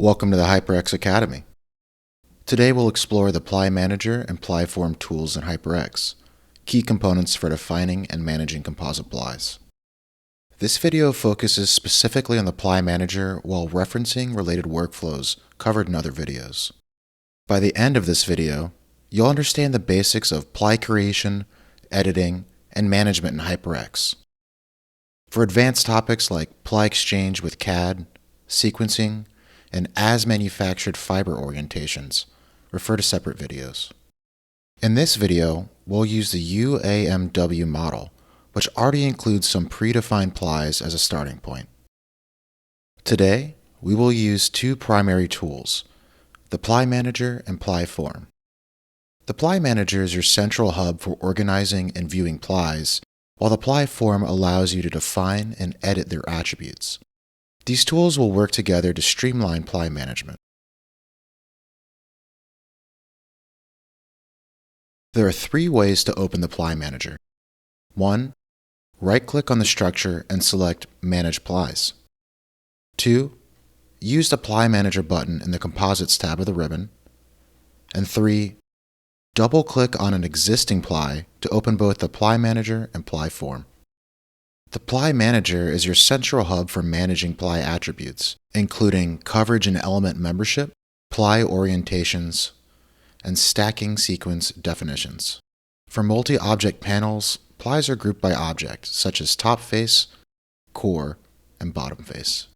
Welcome to the HyperX Academy. Today we'll explore the Ply Manager and Ply Form tools in HyperX, key components for defining and managing composite plies. This video focuses specifically on the Ply Manager while referencing related workflows covered in other videos. By the end of this video, you'll understand the basics of ply creation, editing, and management in HyperX. For advanced topics like ply exchange with CAD, sequencing, and as-manufactured fiber orientations, refer to separate videos. In this video, we'll use the UAMW model, which already includes some predefined plies as a starting point. Today, we will use two primary tools, the Ply Manager and Ply Form. The Ply Manager is your central hub for organizing and viewing plies, while the Ply Form allows you to define and edit their attributes. These tools will work together to streamline ply management. There are three ways to open the Ply Manager. 1. Right-click on the structure and select Manage Plies. 2. Use the Ply Manager button in the Composites tab of the ribbon. And 3. Double-click on an existing ply to open both the Ply Manager and Ply Form. The Ply Manager is your central hub for managing ply attributes, including coverage and element membership, ply orientations, and stacking sequence definitions. For multi-object panels, plies are grouped by object, such as top face, core, and bottom face.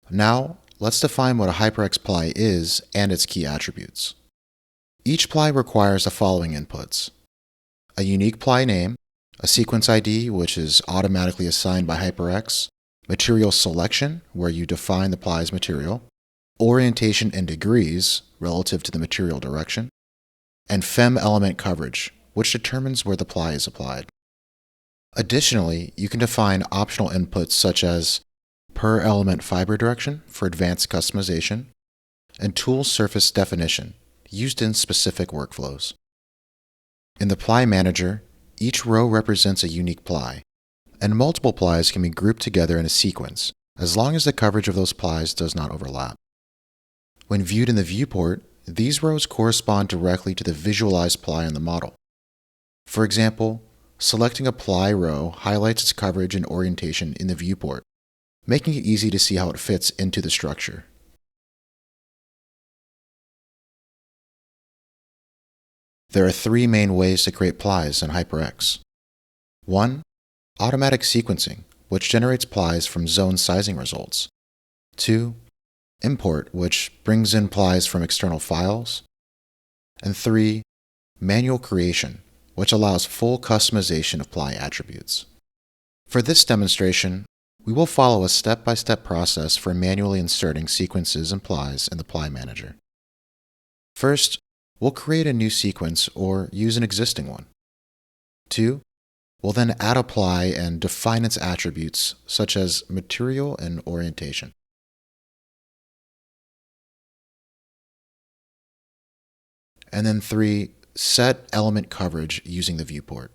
Now, let's define what a HyperX ply is and its key attributes. Each ply requires the following inputs: a unique ply name, a sequence ID which is automatically assigned by HyperX, material selection where you define the ply's material, orientation in degrees relative to the material direction, and FEM element coverage, which determines where the ply is applied. Additionally, you can define optional inputs such as per element fiber direction for advanced customization, and tool surface definition used in specific workflows. In the Ply Manager, each row represents a unique ply, and multiple plies can be grouped together in a sequence, as long as the coverage of those plies does not overlap. When viewed in the viewport, these rows correspond directly to the visualized ply in the model. For example, selecting a ply row highlights its coverage and orientation in the viewport, making it easy to see how it fits into the structure. There are three main ways to create plies in HyperX. 1. Automatic sequencing, which generates plies from zone sizing results. 2. Import, which brings in plies from external files. And 3. Manual creation, which allows full customization of ply attributes. For this demonstration, we will follow a step-by-step process for manually inserting sequences and plies in the Ply Manager. First, we'll create a new sequence or use an existing one. 2. We'll then add a ply and define its attributes, such as material and orientation. And then 3. Set element coverage using the viewport.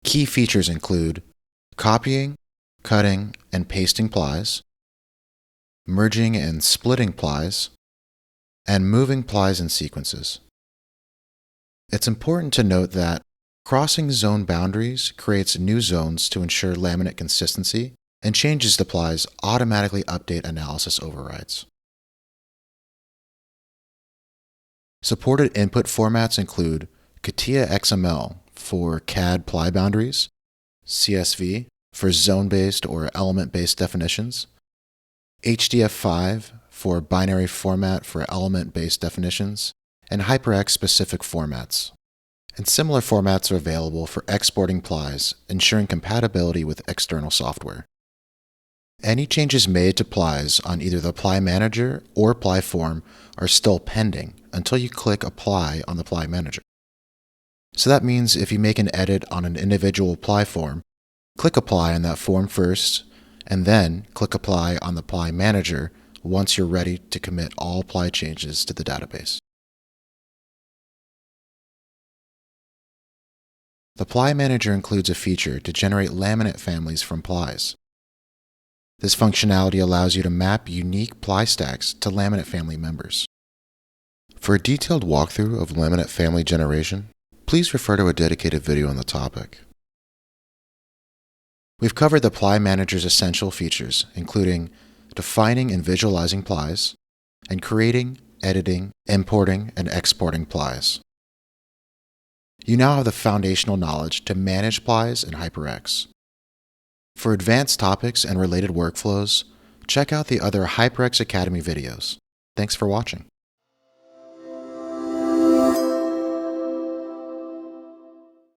Key features include copying, cutting, and pasting plies, merging and splitting plies, and moving plies and sequences. It's important to note that crossing zone boundaries creates new zones to ensure laminate consistency, and changes to plies automatically update analysis overrides. Supported input formats include CATIA XML for CAD ply boundaries, CSV for zone-based or element-based definitions, HDF5 for binary format for element-based definitions, and HyperX-specific formats. And similar formats are available for exporting plies, ensuring compatibility with external software. Any changes made to plies on either the Ply Manager or Ply Form are still pending until you click Apply on the Ply Manager. So that means if you make an edit on an individual ply form, click Apply on that form first, and then click Apply on the Ply Manager once you're ready to commit all ply changes to the database. The Ply Manager includes a feature to generate laminate families from plies. This functionality allows you to map unique ply stacks to laminate family members. For a detailed walkthrough of laminate family generation, please refer to a dedicated video on the topic. We've covered the Ply Manager's essential features, including defining and visualizing plies, and creating, editing, importing, and exporting plies. You now have the foundational knowledge to manage plies in HyperX. For advanced topics and related workflows, check out the other HyperX Academy videos. Thanks for watching.